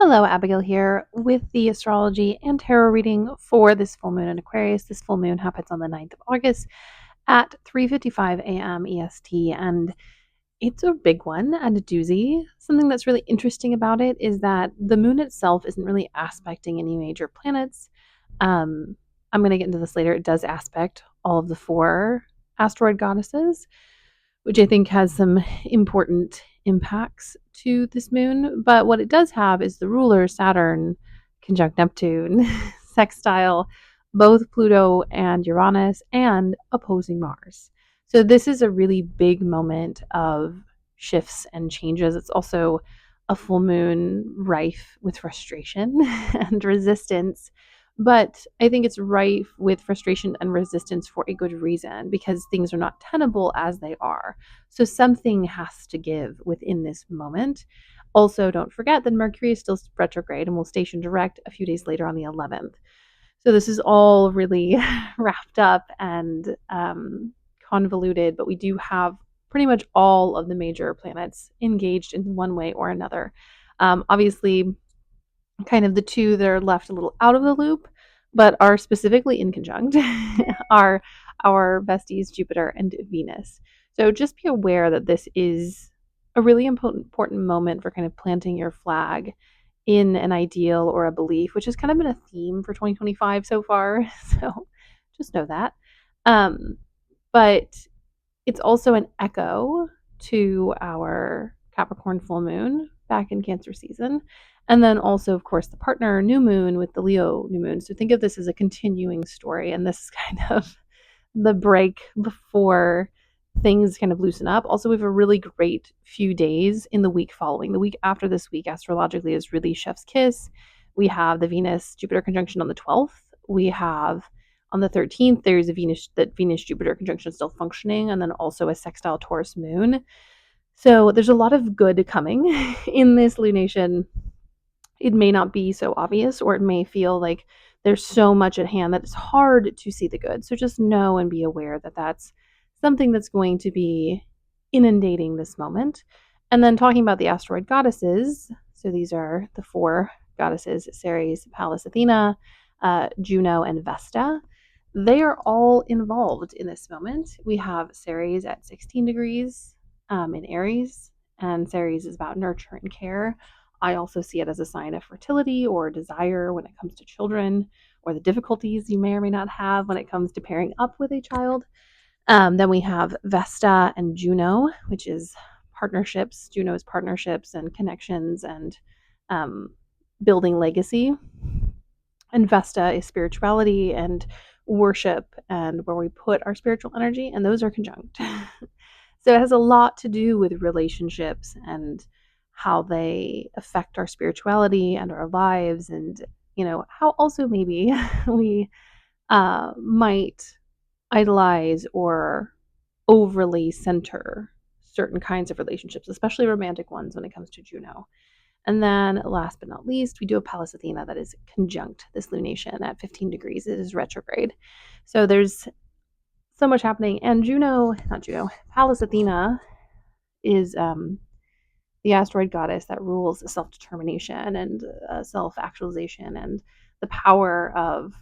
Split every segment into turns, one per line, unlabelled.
Hello, Abigail here with the astrology and tarot reading for this full moon in Aquarius. This full moon happens on the 9th of August at 3:55 a.m. EST, and it's a big one and a doozy. Something that's really interesting about it is that the moon itself isn't really aspecting any major planets. Um, I'm going to get into this later. It does aspect all of the four asteroid goddesses, which I think has some important impacts to this moon. But what it does have is the ruler, Saturn, conjunct Neptune, sextile both Pluto and Uranus, and opposing Mars. So this is a really big moment of shifts and changes. It's also a full moon rife with frustration and resistance, but I think it's rife with frustration and resistance for a good reason because things are not tenable as they are. So something has to give within this moment. Also, don't forget that Mercury is still retrograde and will station direct a few days later on the 11th. So this is all really wrapped up and convoluted, but we do have pretty much all of the major planets engaged in one way or another. Obviously, kind of the two that are left a little out of the loop, but are specifically in conjunct are our besties Jupiter and Venus. So just be aware that this is a really important moment for kind of planting your flag in an ideal or a belief, which has kind of been a theme for 2025 so far. So just know that. But it's also an echo to our Capricorn full moon back in Cancer season. And then also, of course, the partner new moon with the Leo new moon. So think of this as a continuing story. And this is kind of the break before things kind of loosen up. Also, we have a really great few days in the week following. The week after this week, astrologically, is really chef's kiss. We have the Venus Jupiter conjunction on the 12th. We have on the 13th, there's a Venus Jupiter conjunction still functioning, and then also a sextile Taurus moon. So there's a lot of good coming in this lunation. It may not be so obvious, or it may feel like there's so much at hand that it's hard to see the good. So just know and be aware that that's something that's going to be inundating this moment. And then talking about the asteroid goddesses, so these are the four goddesses: Ceres, Pallas Athena, Juno, and Vesta. They are all involved in this moment. We have Ceres at 16 degrees in Aries, and Ceres is about nurture and care. I also see it as a sign of fertility or desire when it comes to children, or the difficulties you may or may not have when it comes to pairing up with a child. Then we have Vesta and Juno, which is partnerships. Juno is partnerships and connections and building legacy. And Vesta is spirituality and worship and where we put our spiritual energy, and those are conjunct. So it has a lot to do with relationships and how they affect our spirituality and our lives, and how also maybe we might idolize or overly center certain kinds of relationships, especially romantic ones when it comes to Juno. And then last but not least, we do have Pallas Athena that is conjunct this lunation at 15 degrees. It is retrograde. So there's so much happening. And Pallas Athena is the asteroid goddess that rules self-determination and self-actualization and the power of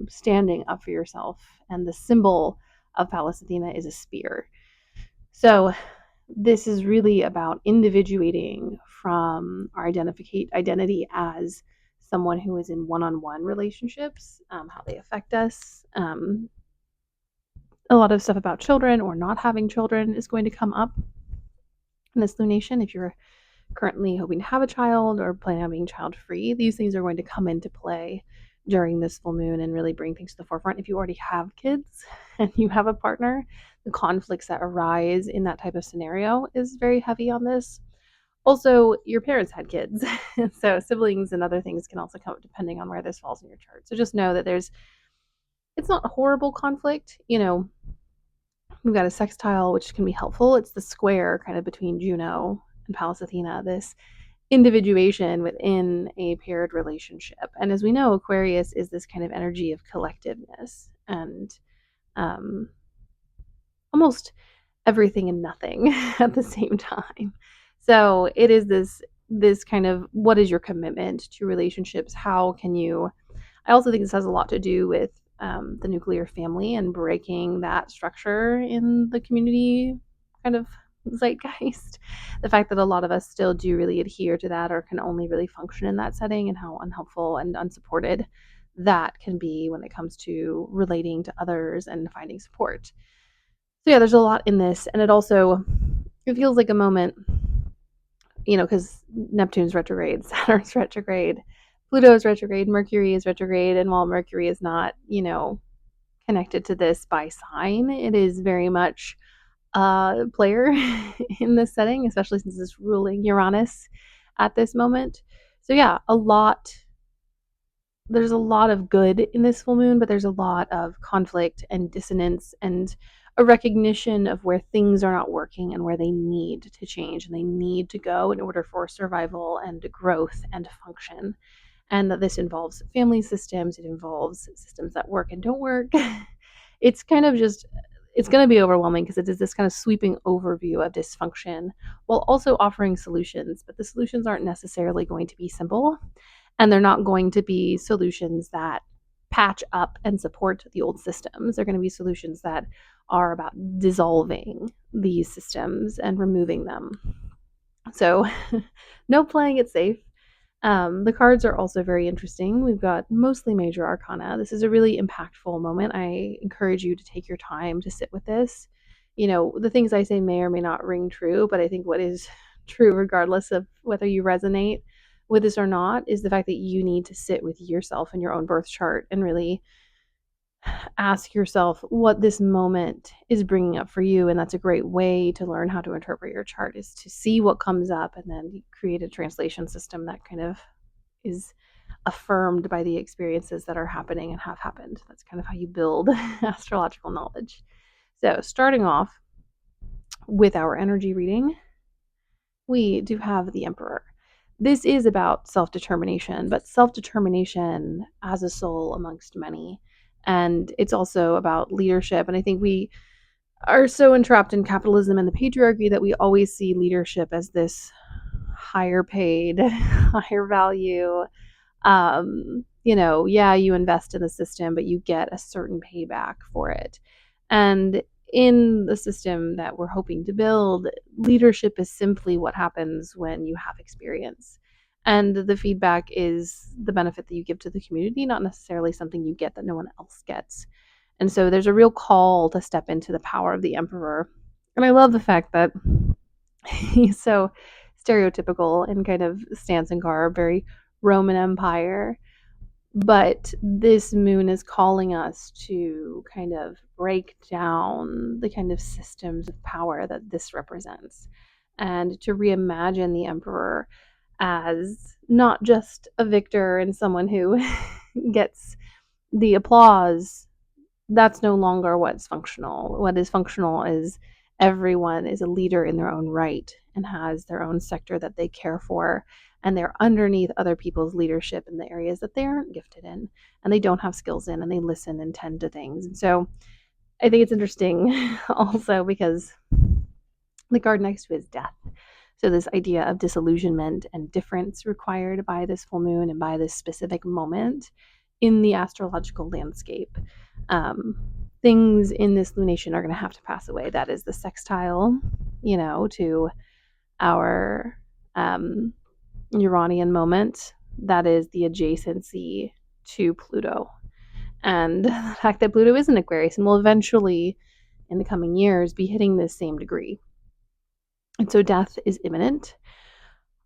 standing up for yourself. And the symbol of Pallas Athena is a spear. So this is really about individuating from our identity as someone who is in one-on-one relationships, how they affect us. A lot of stuff about children or not having children is going to come up in this lunation. If you're currently hoping to have a child or planning on being child-free, these things are going to come into play during this full moon and really bring things to the forefront. If you already have kids and you have a partner, the conflicts that arise in that type of scenario is very heavy on this. Also, your parents had kids, so siblings and other things can also come up depending on where this falls in your chart. So just know that it's not a horrible conflict. We've got a sextile, which can be helpful. It's the square kind of between Juno and Pallas Athena, this individuation within a paired relationship. And as we know, Aquarius is this kind of energy of collectiveness and almost everything and nothing at the same time. So it is this this kind of, what is your commitment to relationships? How can you, I also think this has a lot to do with the nuclear family and breaking that structure in the community kind of zeitgeist. The fact that a lot of us still do really adhere to that or can only really function in that setting, and how unhelpful and unsupported that can be when it comes to relating to others and finding support. So yeah, there's a lot in this, and it feels like a moment, because Neptune's retrograde, Saturn's retrograde, Pluto is retrograde, Mercury is retrograde, and while Mercury is not, connected to this by sign, it is very much a player in this setting, especially since it's ruling Uranus at this moment. So yeah, there's a lot of good in this full moon, but there's a lot of conflict and dissonance and a recognition of where things are not working and where they need to change and they need to go in order for survival and growth and function. And that this involves family systems, it involves systems that work and don't work. It's kind of just, it's going to be overwhelming because it is this kind of sweeping overview of dysfunction while also offering solutions, but the solutions aren't necessarily going to be simple, and they're not going to be solutions that patch up and support the old systems. They're going to be solutions that are about dissolving these systems and removing them. So, no playing it safe. The cards are also very interesting. We've got mostly major arcana. This is a really impactful moment. I encourage you to take your time to sit with this. The things I say may or may not ring true, but I think what is true, regardless of whether you resonate with this or not, is the fact that you need to sit with yourself and your own birth chart and really ask yourself what this moment is bringing up for you. And that's a great way to learn how to interpret your chart, is to see what comes up and then create a translation system that kind of is affirmed by the experiences that are happening and have happened. That's kind of how you build astrological knowledge. So starting off with our energy reading, we do have the Emperor. This is about self-determination, but self-determination as a soul amongst many. And it's also about leadership. And I think we are so entrapped in capitalism and the patriarchy that we always see leadership as this higher paid, higher value. Yeah, you invest in the system, but you get a certain payback for it. And in the system that we're hoping to build, leadership is simply what happens when you have experience. And the feedback is the benefit that you give to the community, not necessarily something you get that no one else gets. And so there's a real call to step into the power of the Emperor. And I love the fact that he's so stereotypical in kind of stance and garb, very Roman Empire. But this moon is calling us to kind of break down the kind of systems of power that this represents, and to reimagine the Emperor as not just a victor and someone who gets the applause. That's no longer what's functional. What is functional is everyone is a leader in their own right and has their own sector that they care for, and they're underneath other people's leadership in the areas that they aren't gifted in and they don't have skills in, and they listen and tend to things. And so I think it's interesting also because the card next to it is death. So this idea of disillusionment and difference required by this full moon and by this specific moment in the astrological landscape. Things in this lunation are going to have to pass away. That is the sextile, to our Uranian moment. That is the adjacency to Pluto. And the fact that Pluto is in Aquarius and will eventually, in the coming years, be hitting this same degree. And so death is imminent.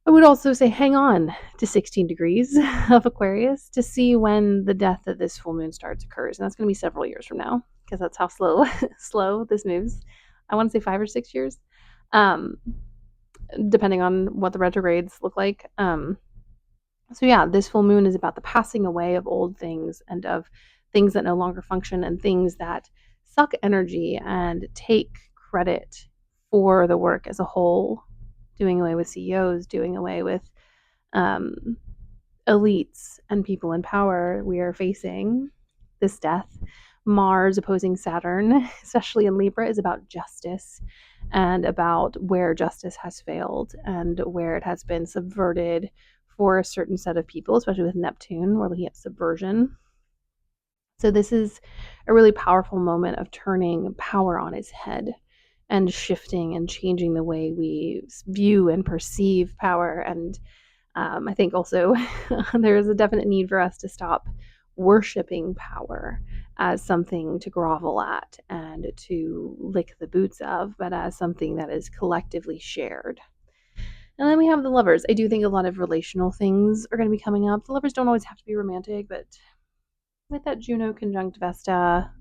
I would also say hang on to 16 degrees of Aquarius to see when the death of this full moon starts occurs. And that's going to be several years from now, because that's how slow this moves. I want to say 5 or 6 years, depending on what the retrogrades look like. So yeah, this full moon is about the passing away of old things and of things that no longer function and things that suck energy and take credit for the work as a whole, doing away with CEOs, doing away with elites and people in power. We are facing this death, Mars opposing Saturn, especially in Libra, is about justice and about where justice has failed and where it has been subverted for a certain set of people, especially with Neptune. We're looking at subversion. So this is a really powerful moment of turning power on its head and shifting and changing the way we view and perceive power. And I think also there is a definite need for us to stop worshiping power as something to grovel at and to lick the boots of, but as something that is collectively shared. And then we have the lovers. I do think a lot of relational things are going to be coming up. The lovers don't always have to be romantic, but with that Juno conjunct Vesta,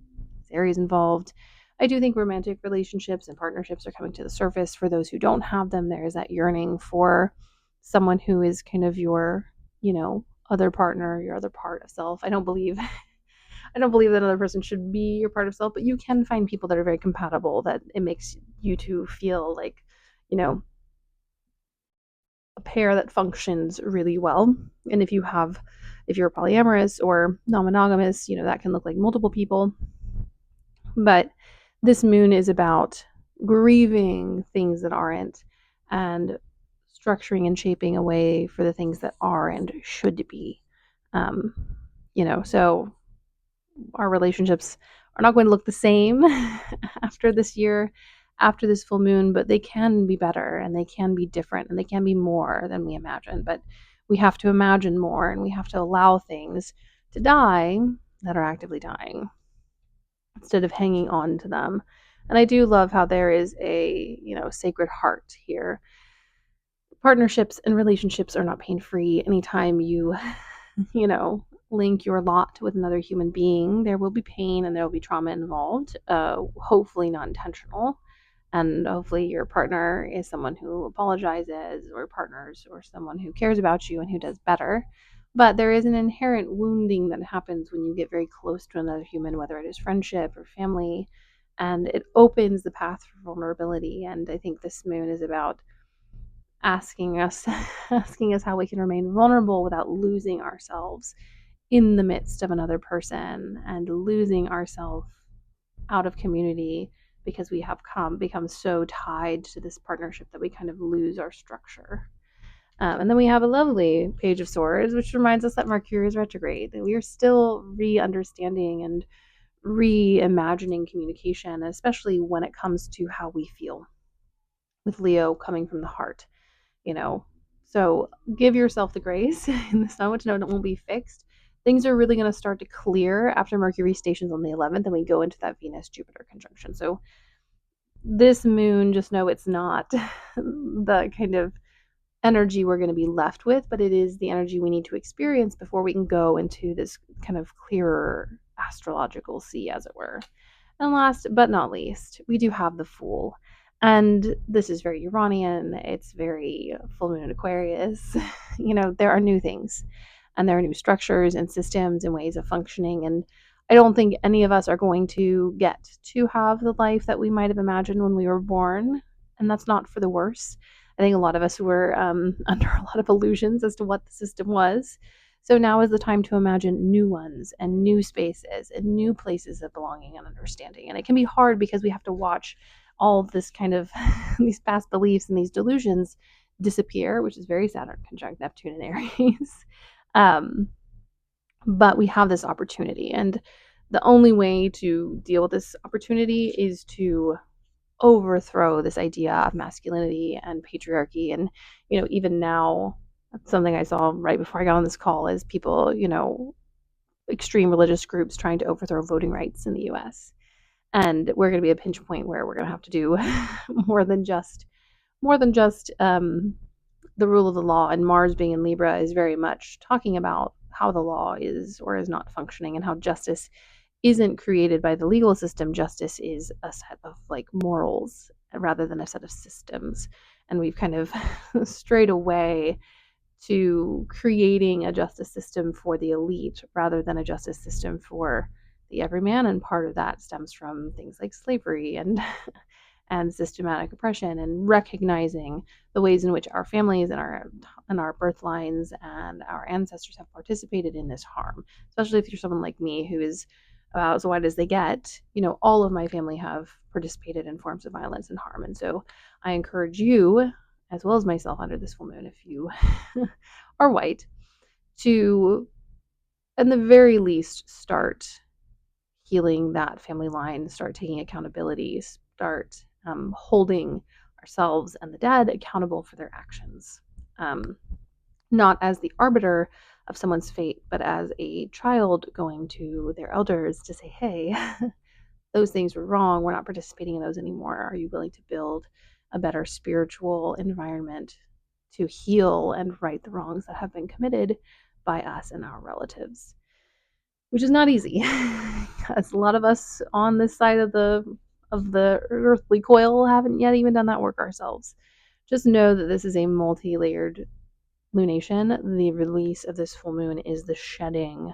Aries involved, I do think romantic relationships and partnerships are coming to the surface. For those who don't have them, there is that yearning for someone who is kind of your, other partner, your other part of self. I don't believe that another person should be your part of self, but you can find people that are very compatible, that it makes you two feel like, you know, a pair that functions really well. And if you're polyamorous or non-monogamous, that can look like multiple people. But this moon is about grieving things that aren't and structuring and shaping a way for the things that are and should be. So our relationships are not going to look the same after this year, after this full moon, but they can be better and they can be different and they can be more than we imagine. But we have to imagine more and we have to allow things to die that are actively dying instead of hanging on to them. And I do love how there is a, sacred heart here. Partnerships and relationships are not pain-free. Anytime you, link your lot with another human being, there will be pain and there will be trauma involved, hopefully not intentional. And hopefully your partner is someone who apologizes, or partners, or someone who cares about you and who does better. But there is an inherent wounding that happens when you get very close to another human, whether it is friendship or family, and it opens the path for vulnerability. And I think this moon is about asking us how we can remain vulnerable without losing ourselves in the midst of another person and losing ourselves out of community because we have become so tied to this partnership that we kind of lose our structure. And then we have a lovely Page of Swords, which reminds us that Mercury is retrograde, that we are still re-understanding and reimagining communication, especially when it comes to how we feel, with Leo coming from the heart, So give yourself the grace in the sun, which it won't be fixed. Things are really going to start to clear after Mercury stations on the 11th and we go into that Venus-Jupiter conjunction. So this moon, just know it's not the kind of energy we're going to be left with, but it is the energy we need to experience before we can go into this kind of clearer astrological sea, as it were. And last but not least, we do have the Fool. And this is very Uranian. It's very full moon in Aquarius. There are new things and there are new structures and systems and ways of functioning. And I don't think any of us are going to get to have the life that we might have imagined when we were born. And that's not for the worse. I think a lot of us were under a lot of illusions as to what the system was. So now is the time to imagine new ones and new spaces and new places of belonging and understanding. And it can be hard because we have to watch all of this kind of these past beliefs and these delusions disappear, which is very Saturn conjunct Neptune and Aries. But we have this opportunity, and the only way to deal with this opportunity is to overthrow this idea of masculinity and patriarchy. And even now, something I saw right before I got on this call is people, extreme religious groups trying to overthrow voting rights in the US. And we're going to be a pinch point where we're going to have to do more than just the rule of the law. And Mars being in Libra is very much talking about how the law is or is not functioning, and how justice isn't created by the legal system. Justice is a set of morals rather than a set of systems. And we've kind of strayed away to creating a justice system for the elite rather than a justice system for the everyman. And part of that stems from things like slavery and and systematic oppression, and recognizing the ways in which our families and our birth lines and our ancestors have participated in this harm. Especially if you're someone like me who is about as wide as they get, all of my family have participated in forms of violence and harm. And so I encourage you, as well as myself under this full moon, if you are white, to, at the very least, start healing that family line, start taking accountability, start holding ourselves and the dead accountable for their actions. Not as the arbiter of someone's fate, but as a child going to their elders to say, hey, those things were wrong. We're not participating in those anymore. Are you willing to build a better spiritual environment to heal and right the wrongs that have been committed by us and our relatives? Which is not easy, because a lot of us on this side of the earthly coil haven't yet even done that work ourselves. Just know that this is a multi-layered lunation. The release of this full moon is the shedding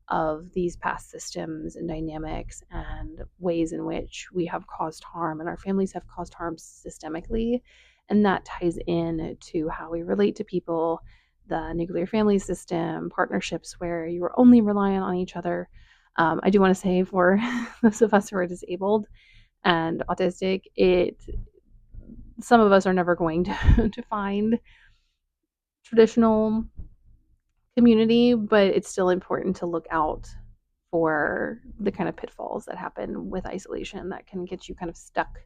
of these past systems and dynamics and ways in which we have caused harm and our families have caused harm systemically. And that ties in to how we relate to people, the nuclear family system, partnerships where you are only reliant on each other. I do want to say, for those of us who are disabled and autistic, some of us are never going to find traditional community, but it's still important to look out for the kind of pitfalls that happen with isolation that can get you kind of stuck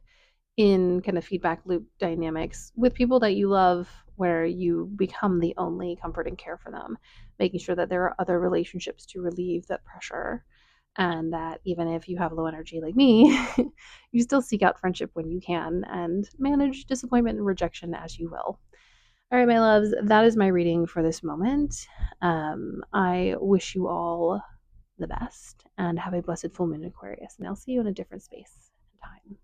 in kind of feedback loop dynamics with people that you love, where you become the only comfort and care for them, making sure that there are other relationships to relieve that pressure. And that even if you have low energy like me, you still seek out friendship when you can and manage disappointment and rejection as you will. All right, my loves, that is my reading for this moment. I wish you all the best and have a blessed full moon, Aquarius, and I'll see you in a different space and time.